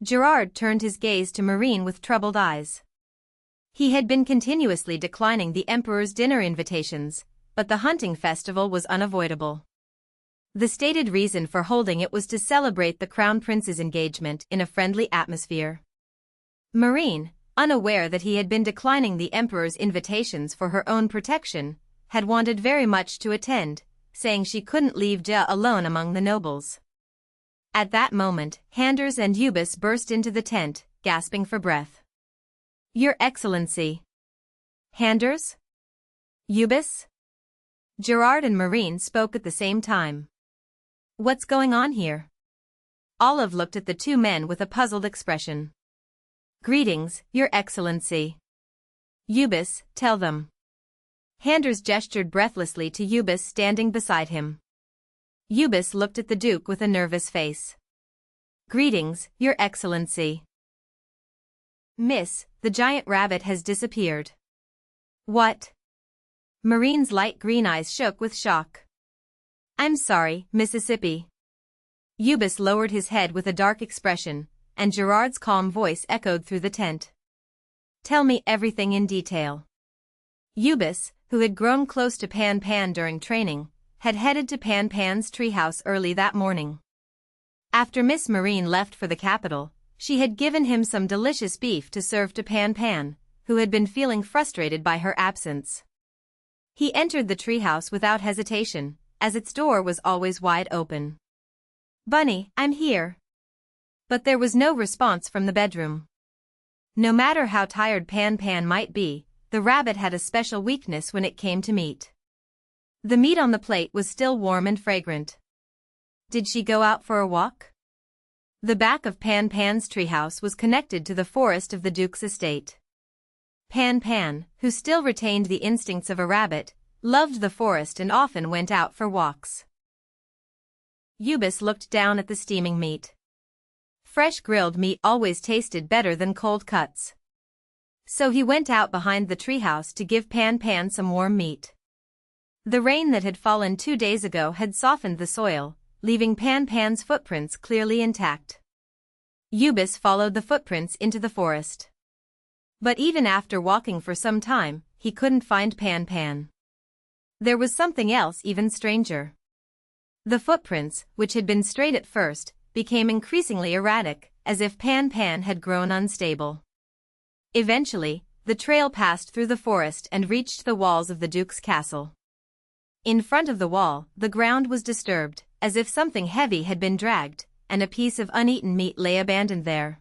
Gerard turned his gaze to Marin with troubled eyes. He had been continuously declining the Emperor's dinner invitations, but the hunting festival was unavoidable. The stated reason for holding it was to celebrate the Crown Prince's engagement in a friendly atmosphere. Marin, unaware that he had been declining the Emperor's invitations for her own protection, had wanted very much to attend, saying she couldn't leave Ja alone among the nobles. At that moment, Handers and Ubis burst into the tent, gasping for breath. "Your Excellency." "Handers? Ubis?" Gerard and Marin spoke at the same time. "What's going on here?" Olive looked at the two men with a puzzled expression. "Greetings, Your Excellency." "Ubis, tell them." Handers gestured breathlessly to Ubis standing beside him. Ubis looked at the Duke with a nervous face. "Greetings, Your Excellency." "Miss, the giant rabbit has disappeared." "What?" Marin's light green eyes shook with shock. "I'm sorry, Mississippi." Ubis lowered his head with a dark expression, and Gerard's calm voice echoed through the tent. "Tell me everything in detail." Ubis, who had grown close to Pan Pan during training, had headed to Pan Pan's treehouse early that morning. After Miss Marin left for the capital, she had given him some delicious beef to serve to Pan Pan, who had been feeling frustrated by her absence. He entered the treehouse without hesitation, as its door was always wide open. "Bunny, I'm here." But there was no response from the bedroom. No matter how tired Pan Pan might be, the rabbit had a special weakness when it came to meat. The meat on the plate was still warm and fragrant. Did she go out for a walk? The back of Pan Pan's treehouse was connected to the forest of the Duke's estate. Pan Pan, who still retained the instincts of a rabbit, loved the forest and often went out for walks. Ubis looked down at the steaming meat. Fresh grilled meat always tasted better than cold cuts. So he went out behind the treehouse to give Pan Pan some warm meat. The rain that had fallen 2 days ago had softened the soil, leaving Pan Pan's footprints clearly intact. Ubis followed the footprints into the forest. But even after walking for some time, he couldn't find Pan Pan. There was something else even stranger. The footprints, which had been straight at first, became increasingly erratic, as if Pan Pan had grown unstable. Eventually, the trail passed through the forest and reached the walls of the Duke's castle. In front of the wall, the ground was disturbed, as if something heavy had been dragged, and a piece of uneaten meat lay abandoned there.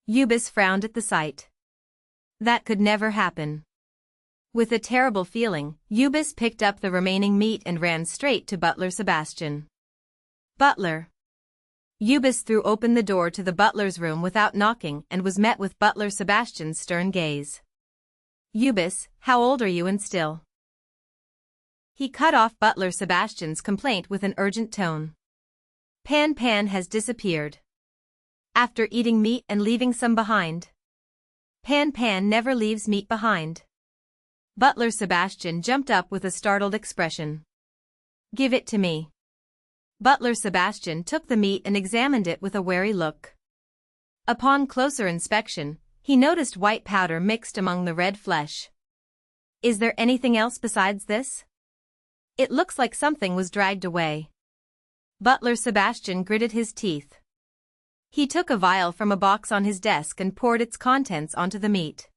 Ubis frowned at the sight. That could never happen. With a terrible feeling, Ubis picked up the remaining meat and ran straight to Butler Sebastian. "Butler." Ubis threw open the door to the butler's room without knocking and was met with Butler Sebastian's stern gaze. "Ubis, how old are you and still?" He cut off Butler Sebastian's complaint with an urgent tone. "Pan Pan has disappeared. After eating meat and leaving some behind." "Pan Pan never leaves meat behind." Butler Sebastian jumped up with a startled expression. "Give it to me." Butler Sebastian took the meat and examined it with a wary look. Upon closer inspection, he noticed white powder mixed among the red flesh. "Is there anything else besides this?" "It looks like something was dragged away." Butler Sebastian gritted his teeth. He took a vial from a box on his desk and poured its contents onto the meat.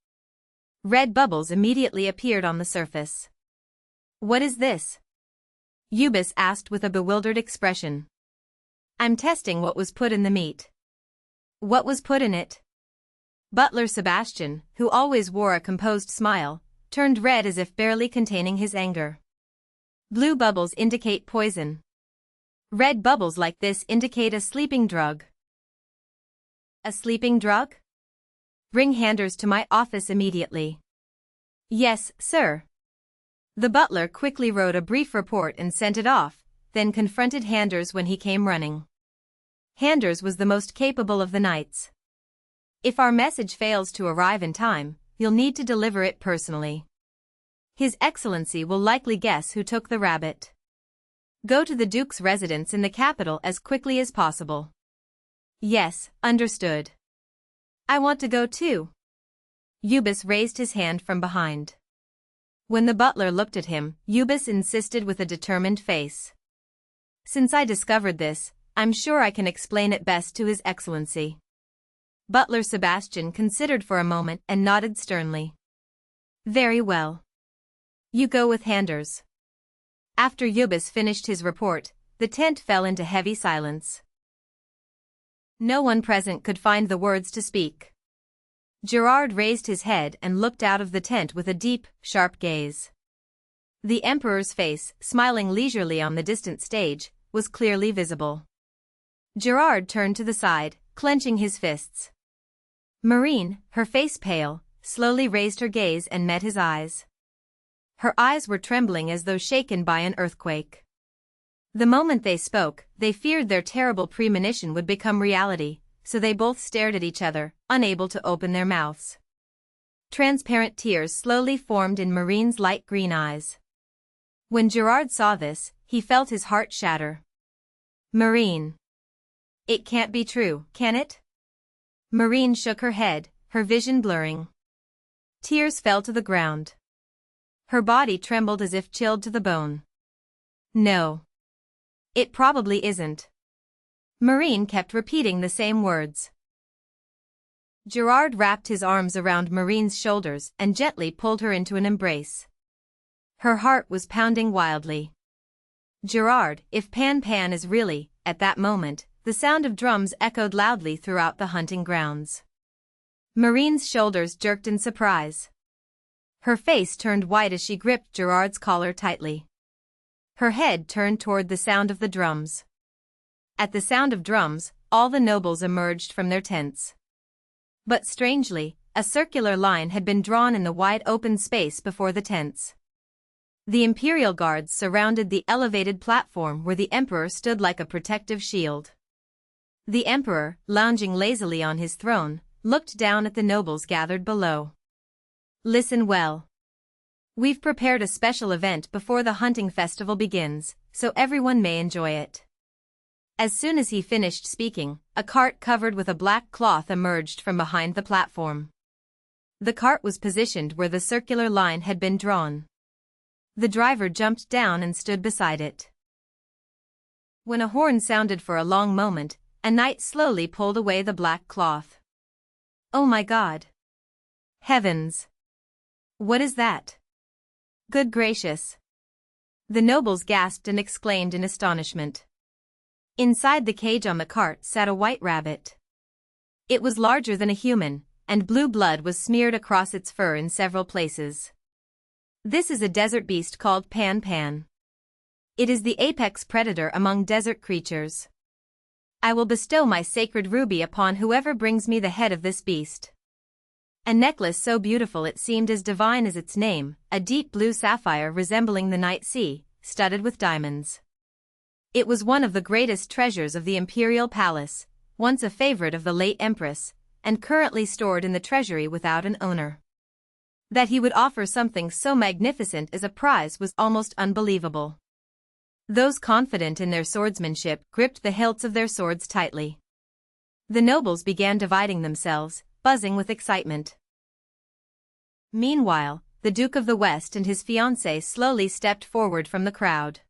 Red bubbles immediately appeared on the surface. "What is this?" Ubis asked with a bewildered expression. "I'm testing what was put in the meat." "What was put in it?" Butler Sebastian, who always wore a composed smile, turned red as if barely containing his anger. "Blue bubbles indicate poison. Red bubbles like this indicate a sleeping drug." "A sleeping drug? Bring Handers to my office immediately." "Yes, sir." The butler quickly wrote a brief report and sent it off, then confronted Handers when he came running. Handers was the most capable of the knights. "If our message fails to arrive in time, you'll need to deliver it personally. His Excellency will likely guess who took the rabbit. Go to the Duke's residence in the capital as quickly as possible." Yes, understood. I want to go too. Yubis raised his hand from behind. When the butler looked at him, Yubis insisted with a determined face. Since I discovered this, I'm sure I can explain it best to His Excellency. Butler Sebastian considered for a moment and nodded sternly. Very well. You go with Handers. After Yubis finished his report, the tent fell into heavy silence. No one present could find the words to speak. Gerard raised his head and looked out of the tent with a deep, sharp gaze. The Emperor's face, smiling leisurely on the distant stage, was clearly visible. Gerard turned to the side, clenching his fists. Marin, her face pale, slowly raised her gaze and met his eyes. Her eyes were trembling as though shaken by an earthquake. The moment they spoke, they feared their terrible premonition would become reality, so they both stared at each other, unable to open their mouths. Transparent tears slowly formed in Marin's light green eyes. When Gerard saw this, he felt his heart shatter. Marin. It can't be true, can it? Marin shook her head, her vision blurring. Tears fell to the ground. Her body trembled as if chilled to the bone. No. It probably isn't. Marin kept repeating the same words. Gerard wrapped his arms around Marin's shoulders and gently pulled her into an embrace. Her heart was pounding wildly. Gerard, if Pan Pan is really, at that moment, the sound of drums echoed loudly throughout the hunting grounds. Marin's shoulders jerked in surprise. Her face turned white as she gripped Gerard's collar tightly. Her head turned toward the sound of the drums. At the sound of drums, all the nobles emerged from their tents. But strangely, a circular line had been drawn in the wide open space before the tents. The imperial guards surrounded the elevated platform where the emperor stood like a protective shield. The emperor, lounging lazily on his throne, looked down at the nobles gathered below. Listen well. We've prepared a special event before the hunting festival begins, so everyone may enjoy it. As soon as he finished speaking, a cart covered with a black cloth emerged from behind the platform. The cart was positioned where the circular line had been drawn. The driver jumped down and stood beside it. When a horn sounded for a long moment, a knight slowly pulled away the black cloth. Oh my God! Heavens! What is that? Good gracious! The nobles gasped and exclaimed in astonishment. Inside the cage on the cart sat a white rabbit. It was larger than a human, and blue blood was smeared across its fur in several places. This is a desert beast called Pan Pan. It is the apex predator among desert creatures. I will bestow my sacred ruby upon whoever brings me the head of this beast. A necklace so beautiful it seemed as divine as its name, a deep blue sapphire resembling the night sea, studded with diamonds. It was one of the greatest treasures of the imperial palace, once a favorite of the late empress, and currently stored in the treasury without an owner. That he would offer something so magnificent as a prize was almost unbelievable. Those confident in their swordsmanship gripped the hilts of their swords tightly. The nobles began dividing themselves, buzzing with excitement. Meanwhile, the Duke of the West and his fiancée slowly stepped forward from the crowd.